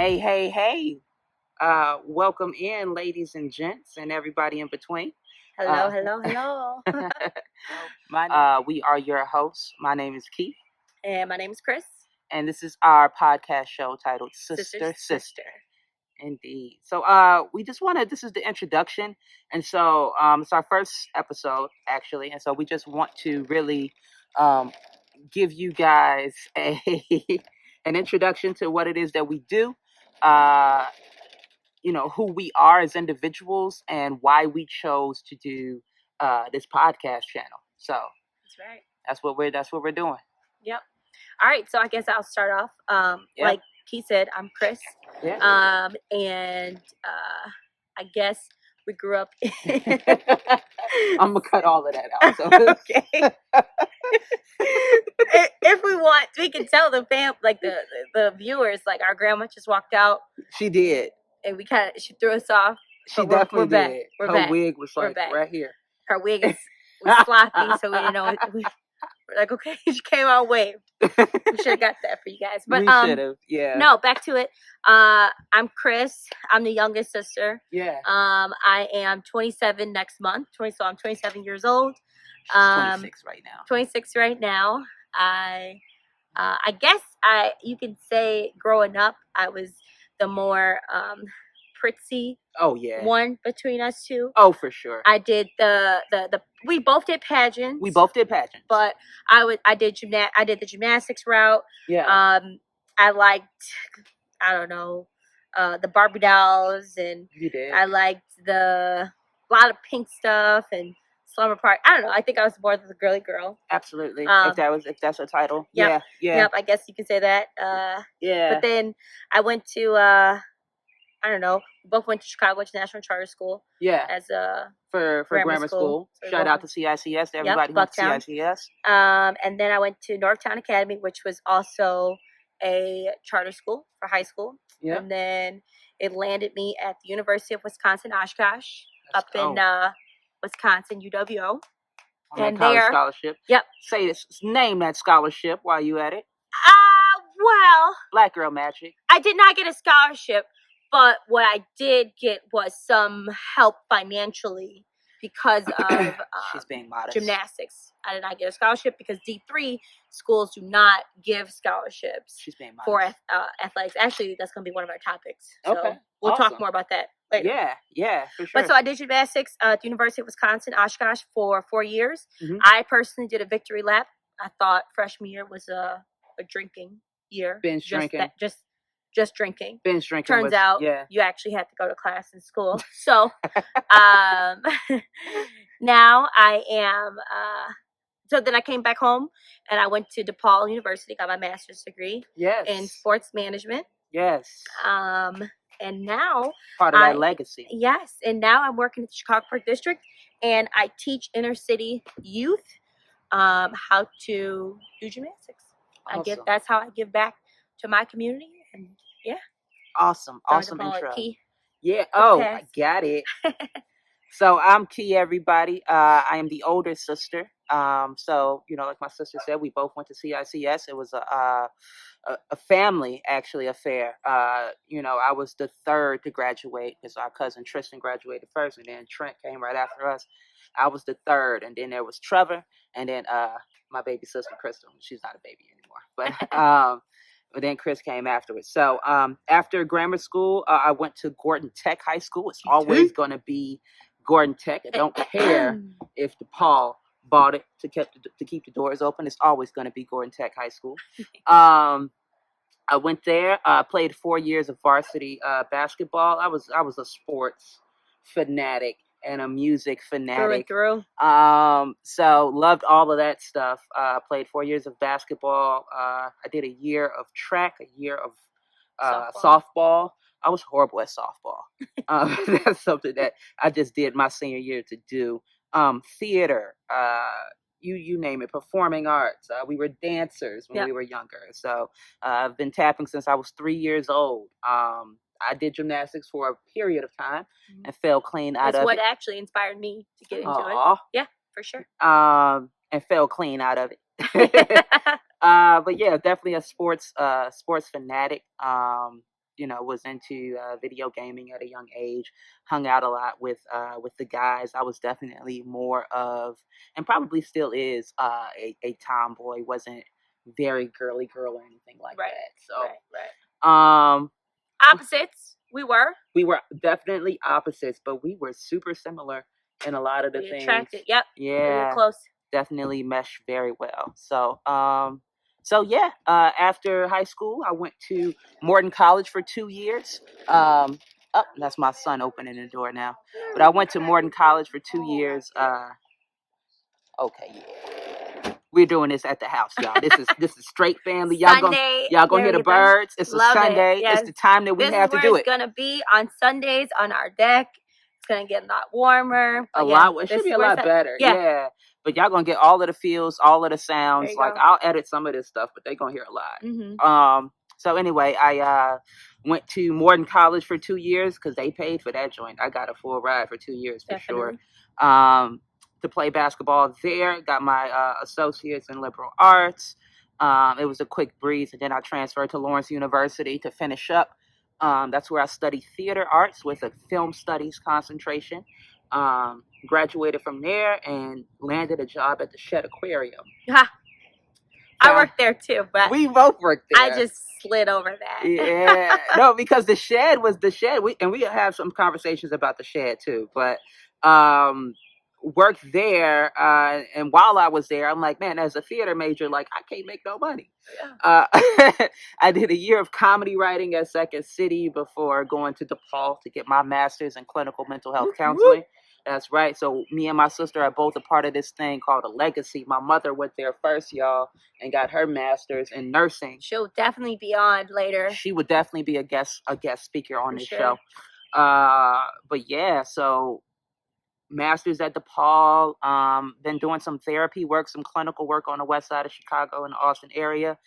Hey, hey, hey. Welcome in, ladies and gents, and everybody in between. Hello, hello. We are your hosts. My name is Keith, And my name is Chris. and this is our podcast show titled Sister Sister. Indeed. So we just wanted, this is the introduction. And so it's our first episode, actually. And so we just want to really um, give you guys an introduction to what it is that we do. Uh, who we are as individuals and why we chose to do this podcast channel. So That's right. that's what we're doing. Yep. All right. So I guess I'll start off. Yep. Like Keith said, I'm Chris. Yeah. And I guess we grew up. I'm gonna cut all of that out. So. Okay. If we want, we can tell the the viewers, like our grandma just walked out. She did. And she threw us off. She definitely did. We're Her back. wig was like right here. Her wig was sloppy, so we didn't know. We're like, okay, she came out waved. We should have got that for you guys. But we should have, yeah. No, back to it. I'm Chris. I'm the youngest sister. Yeah. I am 27 next month. So I'm 27 years old. She's 26 right now. 26 right now. I guess you can say growing up, I was the more prissy one between us two. Oh, for sure. I did we both did pageants. But I did the gymnastics route. Yeah. I liked, I don't know, the Barbie dolls, and you did. I liked a lot of pink stuff and Slumber Party. I don't know. I think I was more the girly girl. Absolutely. If that's a title. Yep. Yeah. Yep. I guess you can say that. Yeah. But then I went to I don't know. We both went to Chicago National Charter School. Yeah. As a for grammar school. So shout out to CICS to everybody who went to CICS. And then I went to Northtown Academy, which was also a charter school for high school. Yeah. And then it landed me at the University of Wisconsin Oshkosh in Wisconsin, UWO. And there, scholarship. Yep. Say this. Name that scholarship while you at it. Well, Black Girl Magic. I did not get a scholarship, but what I did get was some help financially because of she's being modest. Gymnastics. I did not get a scholarship because D3 schools do not give scholarships. She's being modest. For athletics. Actually, that's going to be one of our topics. So okay. We'll talk more about that later. Yeah, for sure. But so I did gymnastics at the University of Wisconsin, Oshkosh, for 4 years. Mm-hmm. I personally did a victory lap. I thought freshman year was a drinking year. Binge drinking. Just drinking. Binge drinking. Turns out you actually had to go to class in school. So now I am so then I came back home and I went to DePaul University, got my master's degree in sports management. Yes. And now part of that legacy. Yes. And now I'm working at the Chicago Park District and I teach inner city youth how to do gymnastics. Awesome. That's how I give back to my community. And yeah. Awesome intro. Key. Yeah. I got it. So I'm Key, everybody. I am the older sister. So like my sister said, we both went to CICS. It was a family actually affair. I was the third to graduate because our cousin Tristan graduated first, and then Trent came right after us. I was the third, and then there was Trevor, and then my baby sister Crystal. She's not a baby anymore, but then Chris came afterwards. So after grammar school, I went to Gordon Tech High School. It's always going to be Gordon Tech. I don't care if DePaul bought it to keep the doors open. It's always going to be Gordon Tech High School. I went there, played 4 years of varsity basketball. I was a sports fanatic and a music fanatic. Through. So loved all of that stuff. Played 4 years of basketball. I did a year of track, a year of softball. I was horrible at softball. That's something that I just did my senior year to do. Theater, you name it, performing arts. We were dancers when we were younger. So I've been tapping since I was 3 years old. I did gymnastics for a period of time and fell clean out of it. That's what actually inspired me to get into it. Yeah, for sure. And fell clean out of it. But yeah, definitely a sports fanatic. was into video gaming at a young age, hung out a lot with the guys. I was definitely more of, and probably still is, a tomboy. Wasn't very girly girl or anything like that. So, right. Opposites. We were definitely opposites, but we were super similar in a lot of the things. Attracted. Yep. Yeah. Close. Definitely meshed very well. So yeah, after high school, I went to Morton College for 2 years. Oh, that's my son opening the door now. But I went to Morton College for 2 years. Okay, yeah. We're doing this at the house, y'all. This is straight family. Y'all gonna hear the birds. It's a Sunday. Yes. It's the time that we have to do it. It's gonna be on Sundays on our deck. It's gonna get a lot warmer. It should be a lot better. Yeah. But y'all gonna get all of the feels, all of the sounds. Like, I'll edit some of this stuff, but they're gonna hear a lot. Mm-hmm. So anyway, I went to Morton College for 2 years because they paid for that joint. I got a full ride for 2 years for sure. To play basketball there, got my associates in liberal arts. It was a quick breeze, and then I transferred to Lawrence University to finish up. That's where I studied theater arts with a film studies concentration. Graduated from there and landed a job at the Shed Aquarium. I worked there too, but we both worked there. I just slid over that. Yeah, no, because the Shed was the Shed. We have some conversations about the Shed too, but worked there. And while I was there, I'm like, man, as a theater major, like, I can't make no money. Yeah. I did a year of comedy writing at Second City before going to DePaul to get my master's in clinical mental health counseling. That's right. So me and my sister are both a part of this thing called a legacy. My mother went there first, y'all, and got her master's in nursing. She'll definitely be on later. She would definitely be a guest speaker on this show. But yeah, so master's at DePaul, been doing some therapy work, some clinical work on the west side of Chicago and the Austin area,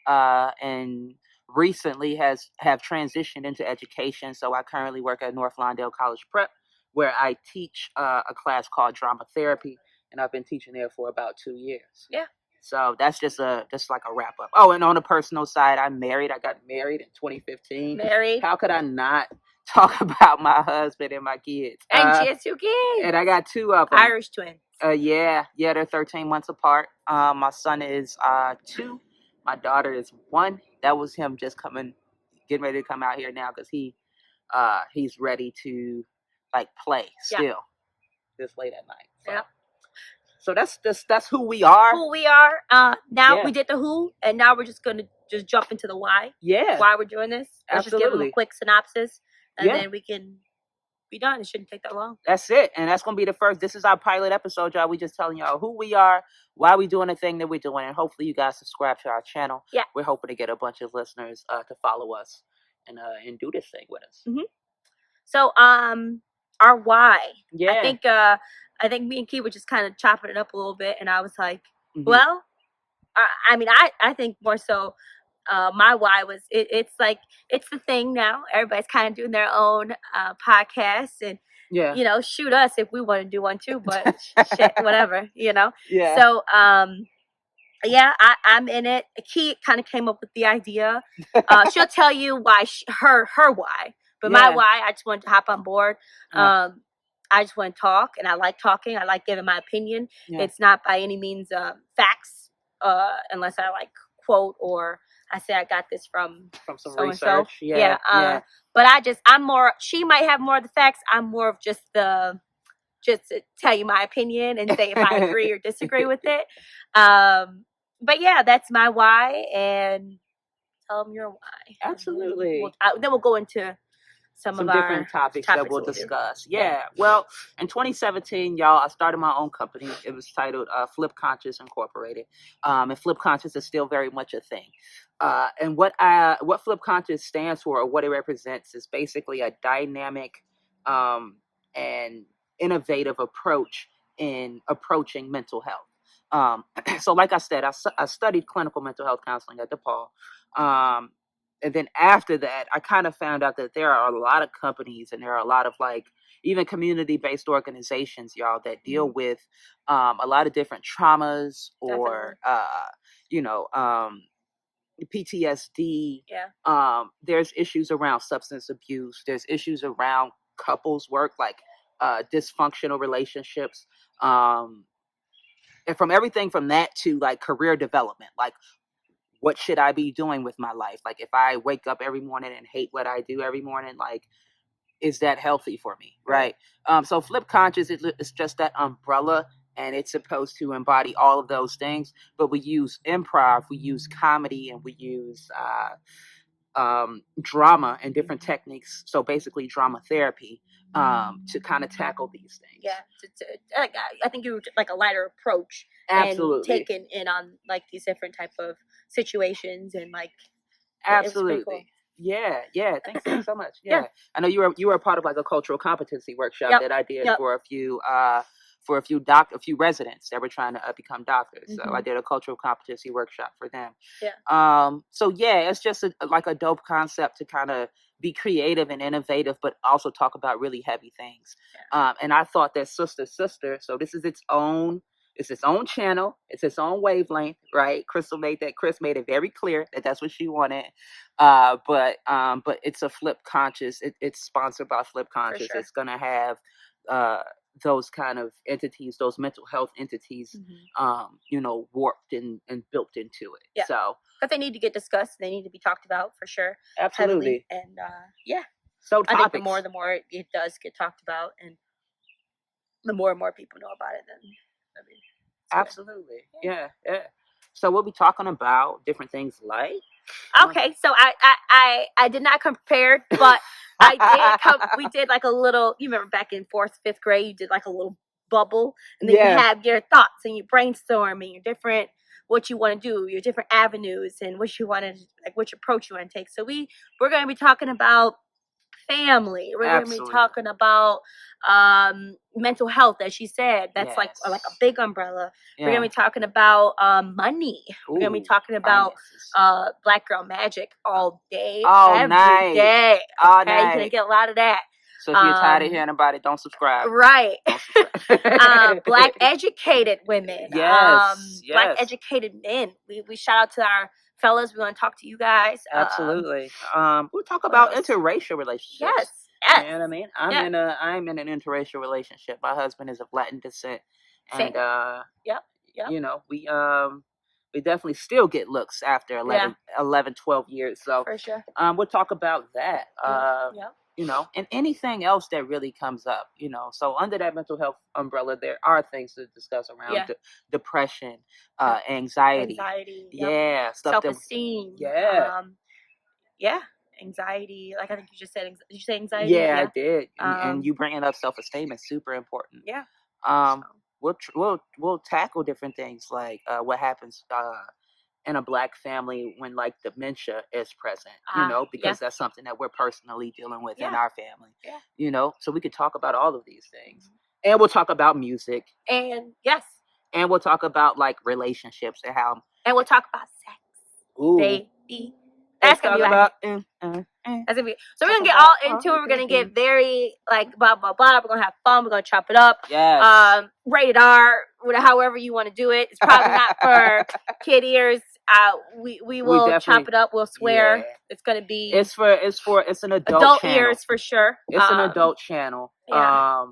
and recently have transitioned into education. So I currently work at North Lawndale College Prep, where I teach a class called drama therapy, and I've been teaching there for about 2 years. Yeah. So that's just like a wrap up. Oh, and on the personal side, I'm married. I got married in 2015. Married. How could I not talk about my husband and my kids? And she has 2 kids. And I got 2 of them. Irish twins. Yeah, they're 13 months apart. My son is 2. My daughter is 1. That was him just getting ready to come out here now because he's ready to like play still this late at night. So. Yep. So that's who we are. Who we are. Now we did the who, and now we're just gonna jump into the why. Yeah. Why we're doing this. Let's just give them a quick synopsis, and then we can be done. It shouldn't take that long. That's it, and that's gonna be the first. This is our pilot episode, y'all. We just telling y'all who we are, why we doing the thing that we're doing, and hopefully you guys subscribe to our channel. Yeah. We're hoping to get a bunch of listeners to follow us and do this thing with us. Mm-hmm. So our why. Yeah. I think me and Key were just kind of chopping it up a little bit, and I was like, well, I mean, I think more so my why was it's like it's the thing now. Everybody's kind of doing their own podcasts, and shoot us if we want to do one too, but shit, whatever, Yeah. So I'm in it. Key kind of came up with the idea. She'll tell you why her why, but my why, I just wanted to hop on board. I just want to talk, and I like talking. I like giving my opinion. Yeah. It's not by any means facts, unless I like quote or I say I got this from some so research. Yeah. But I'm more. She might have more of the facts. I'm more of just to tell you my opinion and say if I agree or disagree with it. But yeah, that's my why, and tell them your why. Absolutely. Then we'll go into some of different topics that we'll discuss. Yeah. Well, in 2017, y'all, I started my own company. It was titled Flip Conscious Incorporated. And Flip Conscious is still very much a thing. And what Flip Conscious stands for, or what it represents, is basically a dynamic and innovative approach in approaching mental health. So like I said, I studied clinical mental health counseling at DePaul. And then after that, I kind of found out that there are a lot of companies and there are a lot of like even community-based organizations, y'all, that deal with a lot of different traumas or, PTSD. Yeah. There's issues around substance abuse. There's issues around couples work, like dysfunctional relationships. And from everything from that to like career development, like what should I be doing with my life? Like if I wake up every morning and hate what I do every morning, like is that healthy for me? Right. So flip conscious is just that umbrella, and it's supposed to embody all of those things. But we use improv, we use comedy, and we use drama and different techniques. So basically, drama therapy to kind of tackle these things. Yeah, I think you were like a lighter approach. Absolutely. And taking in on like these different type of situations and like. Absolutely. Cool. Yeah. Thanks so much. Yeah. I know you were a part of like a cultural competency workshop that I did for a few residents that were trying to become doctors. So I did a cultural competency workshop for them. So yeah, it's just like a dope concept to kind of be creative and innovative, but also talk about really heavy things. And I thought that Sistah Sistah, so this is its own channel. It's its own wavelength, right? Chris made it very clear that that's what she wanted. But it's a Flip Conscious. It's sponsored by Flip Conscious. Sure. It's gonna have those kind of entities, those mental health entities, warped and built into it. Yeah. So, but they need to get discussed. They need to be talked about for sure. Absolutely. Heavily. And yeah. So I think the more it does get talked about, and the more and more people know about it, then. Absolutely. Yeah. So we'll be talking about different things like. Okay, so I did not come prepared, but we did like a little. You remember back in 4th, 5th grade, you did like a little bubble, and then you have your thoughts and you brainstorm and your different what you want to do, your different avenues, and what you want to like, which approach you want to take. So we're going to be talking about family. We're going to be talking about mental health, as she said. That's like a big umbrella. We're going to be talking about money. We're going to be talking about Black Girl Magic all day, every day. All night. You're going to get a lot of that. So if you're tired of hearing about it, don't subscribe. Right. Don't subscribe. Black educated women. Yes. Black educated men. We shout out to our fellas. We want to talk to you guys. Absolutely. We'll talk about interracial relationships. Yes. You know what I mean? I'm in an interracial relationship. My husband is of Latin descent, and you know, we definitely still get looks after 11, 12 years. So for sure. We'll talk about that. You know, and anything else that really comes up, you know. So under that mental health umbrella, there are things to discuss around depression, anxiety, self-esteem, anxiety. Like I think you just said, did you say anxiety? Yeah, I did. And you bringing up self-esteem is super important. Yeah. We'll tackle different things like what happens in a Black family when like dementia is present, you know, because that's something that we're personally dealing with in our family, you know, so we could talk about all of these things. And we'll talk about music. And we'll talk about like relationships and how. And we'll talk about sex. Ooh. Baby. That's gonna be about. That's gonna be. So we're gonna get all into it. We're gonna get very like blah blah blah. We're gonna have fun. We're gonna chop it up. Yes. Rated R, however you want to do it. It's probably not for kid ears. We will chop it up. We'll swear. Yeah. It's gonna be. It's an adult channel. Ears for sure. It's an adult channel. Yeah.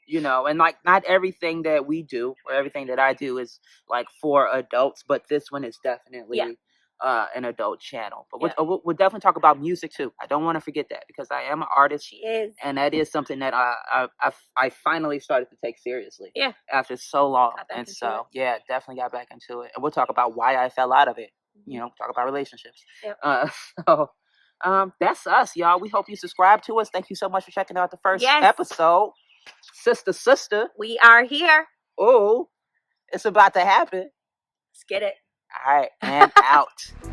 You know, and like not everything that we do or everything that I do is like for adults, but this one is definitely an adult channel. But we'll definitely talk about music too. I don't want to forget that because I am an artist. She is. And that is something that I finally started to take seriously. Yeah. After so long. And so definitely got back into it. And we'll talk about why I fell out of it. You know, talk about relationships. Yep. So that's us, y'all. We hope you subscribe to us. Thank you so much for checking out the first episode. Sistah Sistah. We are here. Oh, it's about to happen. Let's get it. All right, and out.